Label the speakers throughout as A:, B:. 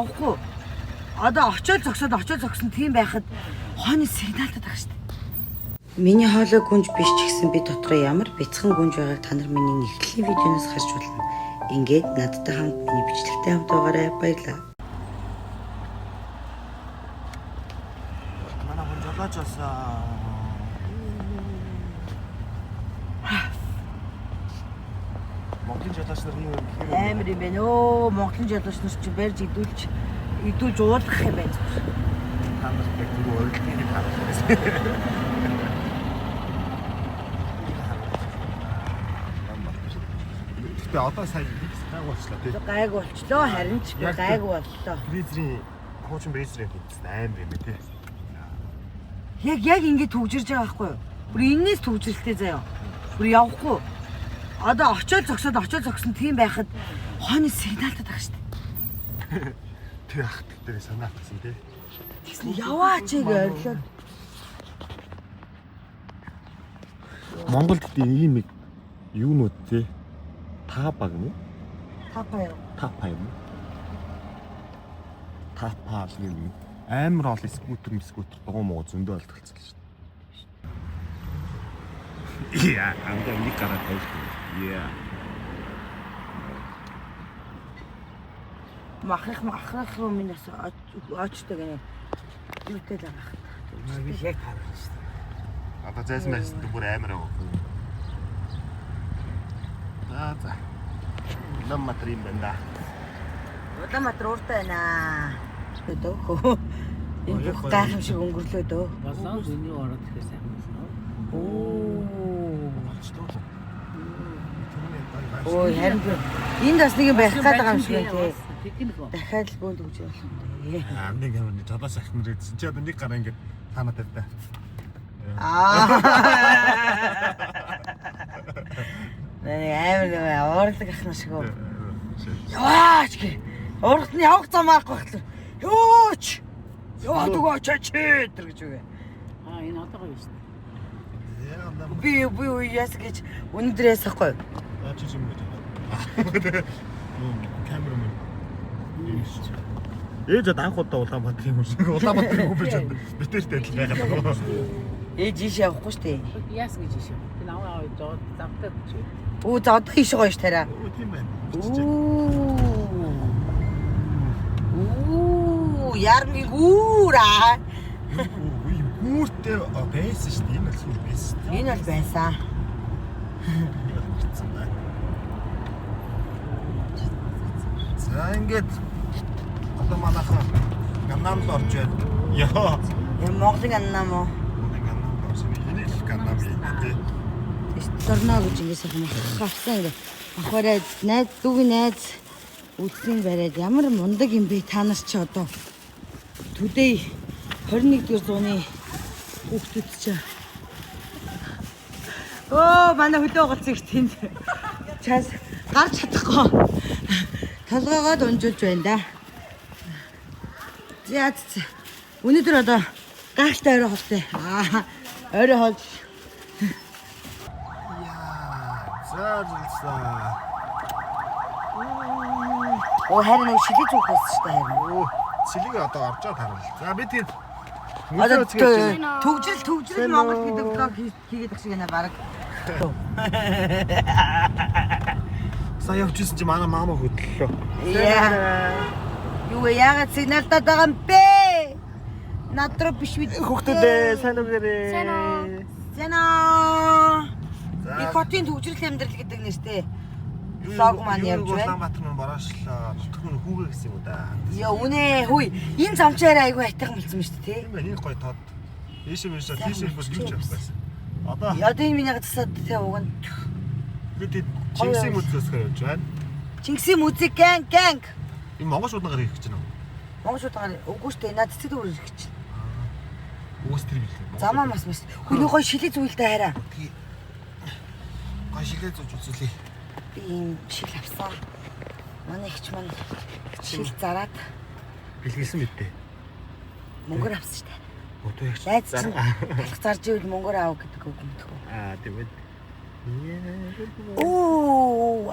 A: Авахгүй. Одоо очиод зогсон тийм байхад хооны сигналтай байгаа шүү дээ. Миний хоолой гүнж биш ч гэсэн би дотроо ямар бяцхан гүнж байгааг та нар миний нэхлийн видеоноос харж болно. Ингээд надтай хамт миний бичлэгтэй хамт байгаарай. Баярлалаа.
B: Манай хүн жолооч болсон. Монголын жолооч нар юу юм?
A: Амар юм байна. Өө, Монголын жолооч нар ч барьж идүүлж уулгах юм байна.
B: Та нарт яг түрүү өөрөлдгийг харуулсан. Тэгээ одоо сайн гайг болчлоо тий.
A: Гайг болчлоо, харин ч гайг боллоо.
B: Фризерийн хуучин фризерийн хийсэн амар юм тий.
A: Яг ингэж төгжирж байгаа байхгүй юу? Бүр энэс төгжрэлтэй заяа. Бүр явахгүй. Одоо очиод зогсон тийм байхад хооны сигналтай байгаа шүү дээ.
B: Тэр ах дээр санаатсан тий.
A: Тэгсэн яваач яг ойрлоо.
B: Монголд ийм юунууд тий. Тапа гэнэ. Тапа юм. Тапа юм. Амар ол скутер дугуй муу зөндөө олдголцсон л шүү дээ. Яа, андаа нэг гараа тавьж. Яа.
A: Махах минаас очтой гэнэ. Юутэй л байгаа. Би яг тавьсан шүү дээ.
B: Одоо зайсмаас бүр амар аа. За. Улаанбаатар юм байна да.
A: Улаанбаатар ууртай байна. Өдөө. Энэ бүх гайхам шиг өнгөрлөө дөө.
C: Болоо зөний ороод ихээ сайн байна.
A: Өө харин энд бас нэг юм байх гээд байгаа юм шиг байна тий. Дахиад л бөөнд үгүй болох юм дээ.
B: Нэг юм жолооч ах нар гэсэн чи одоо нэг гараа ингээд танаа тавьтаа.
A: Амар уурлаг ахна шиг үү. Яваач гэ. Урагт нь явах замаах багтлаа. Ёоч. Яваад өгөөч чи тэр гэж үгээ.
C: Энэ одоогоо юу шүү
A: Би
C: дээ.
A: яас гэж өнөөдрээс ахгүй.
B: Чи юм бэ? Камераман. Ээж анх удаа Улаанбаатарын хүн шиг Улаанбаатарын хүн биш юм. Битэртэй адил байгаад.
A: Ээж ийш явахгүй шүү дээ.
C: Яас гэж шүү. Би наваа жоо завтаа чи.
A: Өө за одоо ийш гоё ш тараа.
B: Тийм байна.
A: Ярми гүүра.
B: Гүүртэй байсан шүү дээ. Энэ л сүр байсан.
A: Энэ бол байсан.
B: За ингээд одоо манайхан Ганнамд орж байна. Яа.
A: Энэ Монголын аннам уу?
B: Ганнамд орсон. Энэ л Ганнам юм тий.
A: Дорно гэж ингэсэн юм авсан ингэ. Ахаараа найз дүүгийн найз үлдсэн бариад ямар мундаг юм бэ та нар ч одоо төдөө 21-р зууны хүүхдүүд ч оо манай хөдөө голцсон их тэнд чаас гарч чадахгүй толгоогоо унжуулж байна да. За өнөөдөр одоо гайхалтай орой холтой. Орой хол.
B: Зарлсаа.
A: Оо харин нэг шилээ зүг байсан шүү дээ харин.
B: Цэлийг одоо орж чад харуул. За би тийм
A: Одоо төгжрөл Монгол гэдэг блог хийгээд байх шиг байна баг.
B: Сая явчихсан чи манай маама хөдлөлөө.
A: Яа. Юу яагаад сигналтаад байгаа юм бэ? Над руу биш үү?
B: Хүүхдүүдээ сайн уу?
A: Сайн аа. Би хотын төгжрөл амьдрал гэдэг нэртэй блог маань явж байна.
B: Улаанбаатар маань бороошлоо. Нутг нь хүүгээ гэсэн юм уу да.
A: Яа үнэ хүй энэ замчаараа айгүй айтайхан болсон юм шүү дээ.
B: Тийм байна. Энэ гоё тод. Ийшээ тийшээ бас юу ч авсан. Одоо
A: энэ миний гацсаад тий уг нь.
B: бид Чингисийн музейсээр явж байна.
A: Чингисийн музей ганг.
B: Энэ Монгол шуудангаар ирэх гэж байна уу?
A: Монгол шуудангаар үгүй шүү дээ. Наад цэцэг өөр ирэх гэж.
B: Уус тэр билээ.
A: Замаа бас. Хүний гоё шилээ зүйлтэй хараа.
B: Гоё шилээ зүүж үзүүлээ.
A: Би ийм шил авсан. Манай ихч маань шил зараад
B: Бэлгэлсэн мэт дээ.
A: мөнгөөр авсан шүү дээ.
B: Өдөө яг
A: Найз чинь талх зарж ивэл мөнгөөр аав гэдэг үг юм дэх.
B: тийм ээ.
A: Ooh,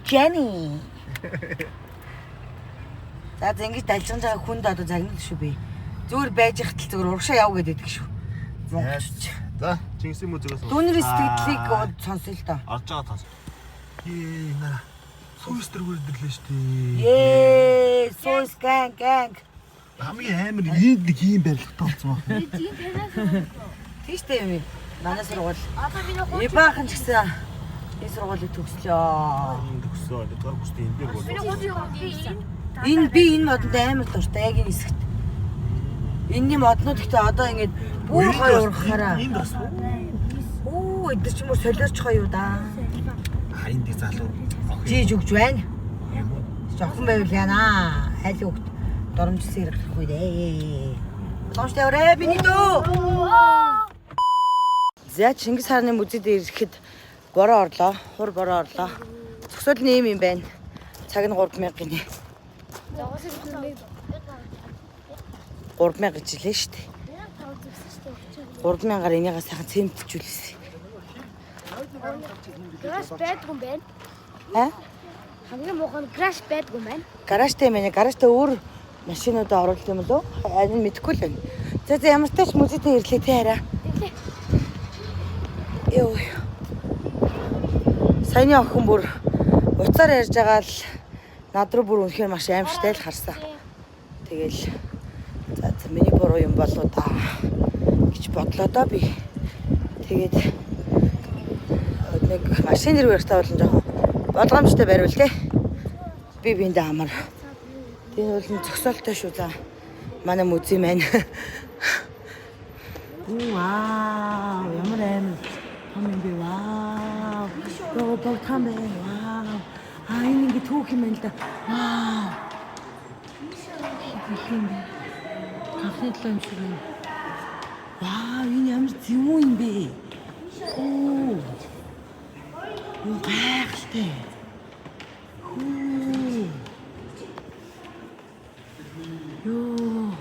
A: Jenny. За ингэж далжгаж байгаа хүнд одоо загнал шүү би. Зүгээр байж хатал зүгээр урагшаа яв гэдэг шүү. Монголч.
B: За, Чингисийн музейгээс
A: Түүний сэтгэлийг сонсъё л доо.
B: орж байгаа тас. Наа. Сүүс дэргүүр дэрлээ шүү дээ.
A: Сүүс ганг.
B: Хамгийн амар энд нэг юм барилга тоолцсон байна.
A: Тийш дээ юм. Манай сургууль.
D: Одоо миний хууч.
A: Баахан ч гэсэн энэ сургуулийг төгслөө.
B: Төгсөө. Тэгвэл бүстэй энэ дээр
D: Миний
B: бол.
D: хууч
A: Энэ модонд амар дуртай яг энэ хэсэгт. Энэний моднууд гэхдээ одоо ингэж бүр гоё ургахаараа.
B: Энд бас.
A: Оо, эдгээр ч юм уу солиорч гоё юу да.
B: Энд их залуу.
A: Жиж өгч байна. Жохон байвал яана. Аль өгт доромжлсан ирэх үе дээ. Томштой өрөө миний дөө. За Чингис хааны музейд ирэхэд бороо орлоо. Хур бороо орлоо. Зөксөл нэм юм байна. Цаг нь 3000 гинэ. 3000 гэж хэлээ шүү дээ. 3000-аар энийгээ сайхан цемтжүүлсэн.
D: Гараж байдгүй юм байна. Хамгийн муухай нь гараж байдгүй юм байна.
A: Гаражтай юм байна. Гаражтай өөр машинуудаа оруулах юм болов? Харин мэдэхгүй л байна. За ямар ч тач музейтэй ирлээ те хараа. Йоо. Саяны охин бүр уцаар ярьж байгаа л над руу бүр үнэхээр маш аимшигтай л харсан. Тэгэл за миний буруу юм болоо да гэж бодлоо да би. Тэгээд нэг машин дэр барьтаа болон жоохон болгоомжтой бариул те. Би биэндээ амар. Тийм бол зөксөлтэй шүү за. Манай музей маань. Вау, ямар аим. Хамын би вау. Роо там бэ. Вау. Энэ ингэ түүх юм байна л да. Вау. Анхны талаа юм шиг байна. Вау, энэ ямар зөв юм бэ? Оо. Юу гайхалтай. Хөө. Ёо.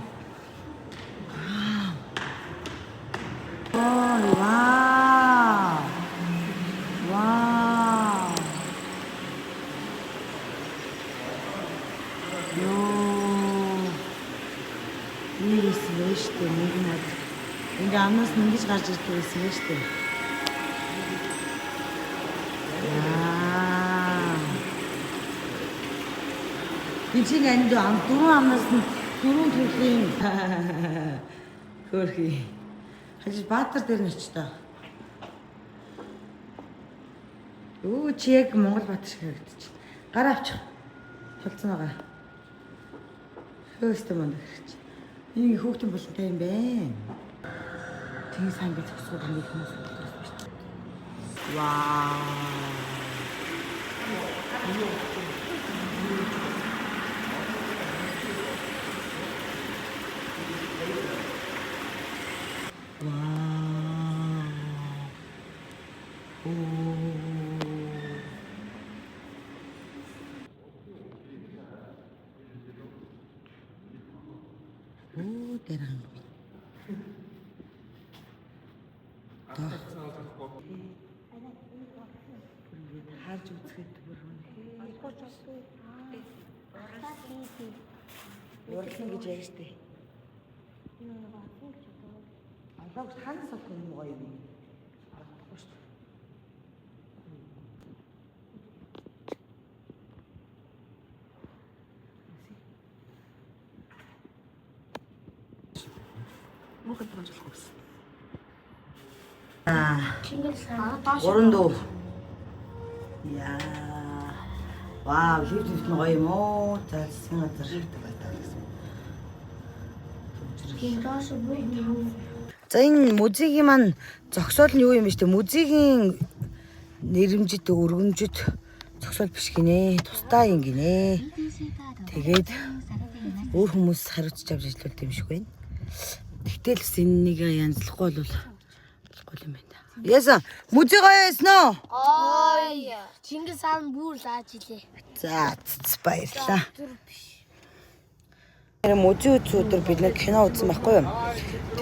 A: Вау. Вау. Вау. Ёо. Нэрээс шүү дээ нэг над. Ингээ амнаас нэгж гарч ирдэг байсан шүү дээ. Бичиг анд дөрөв амнаас нь дөрөв төрлийн хөрхи. Хажиж Баатар дээр нь очтой. Юу чи яг Монгол Баатар шиг харагдчих. Гараа авчих. Холцсон байгаа. Хөөстэй мөн гэж. Энэ хүүхдэн болонтой юм бэ. Тэгээс ханга зогсоод нэг хүмүүс болсон шүү дээ. Вау. Тэрэн. Харж үзэхэд бүр Урдлан гэж яаж штэ. Алог ханаас авах юм гоё юм. Аргагүй штэ. Мохот болчихлоо.
D: Чингис хаан.
A: Гурван дүү. Яа. Вау, лифт нь гоё юм уу? Залсан газар шигтэй байдаг гэсэн.
D: Гинрош буу.
A: За энэ музейгийн маань зогсоол нь юу юм бэ штэ? Музейгийн нэрэмжит өргөмжит зогсоол биш гинэ. Тусдаа юм гинэ. Тэгээд өөр хүмүүс хариуцж авч ажиллаулт юм шиг байна. Тэгтэл бас энэнийг янзлахгүй бол болохгүй юм байна. Яасан? Музей гоё байсан уу?
D: Ой. Чингис хаан бүр лааж илээ.
A: За баярлалаа. Музей үзүүдөр бид нэг кино үзсэн байхгүй юу?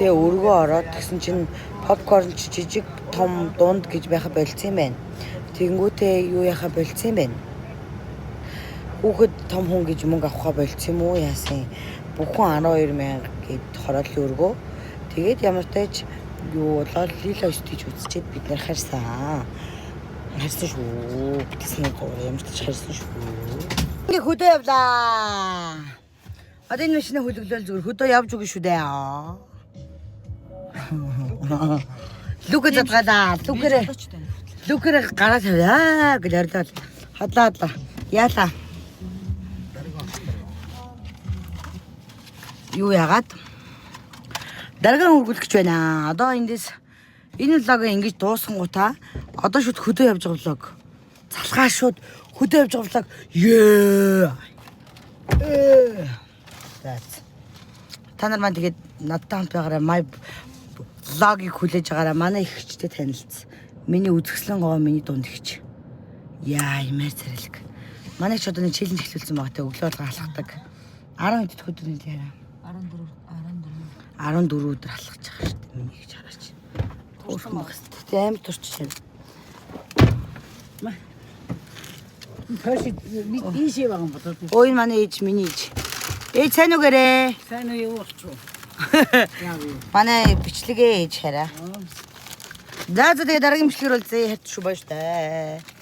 A: Тэгээ өргөө ороод тэгсэн чинь попкорн жижиг том дунд гэж байха болцсон юм байна. Тэнгүүтээ юу яха болцсон юм байна. Хүүхэд том хүн гэж мөнгө авахаа болцсон юм уу яасан. Бүхэн 12,000 гэд хорооллын өргөө. Тэгээд ямар тач юу болоо лила стич үзчихэд бид нэр харсан. Харсан шүү. Битсэн ямар тач харсан шүү. Ингээ хөдөө явлаа. Одоо энэ машина хөлөглөөл зүгээр хөдөө явж өгнө шүү дээ. Лүкэ задгалаа. Лүкэр гараа тавиа гэж ярьлаа. Хадлаа. Яалаа. Юу яагаад? Дараагийн үргэлжлэж байна. Одоо эндээс энэ влог ингэж дуусгангуудаа одоо шууд хөдөө явж байгаа влог. Залхаа шууд хөдөө явж байгаа влог. Та нар маань тэгээд надтай хамт байгаарай. Май влогийг хүлээж байгаарай. Манай их хчтэй танилцсан. Миний үзэсгэлэн гоо миний дунд ихч. Яа, имээр царилэг. Манай ч одоо нэг челленж эхлүүлсэн байгаа те өглөө болго алхахдаг. 10 хэд өдөр нэг яриа. 14 өдөр алхаж байгаа шүү дээ. Миний их хараач. Өөрхөн багс. Тэ амар турч шин.
C: Пэши ийшээ байгаа юм бодоо.
A: Ой манай ээж миний ээж. Ээж сайн уу гэрээ?
C: Сайн уу юу болчих вэ? Яа вэ?
A: Манай бичлэгээ ээж хараа. За тэгээд дараагийн бичлэгээр уулзъя. Хат шүү баяр таа.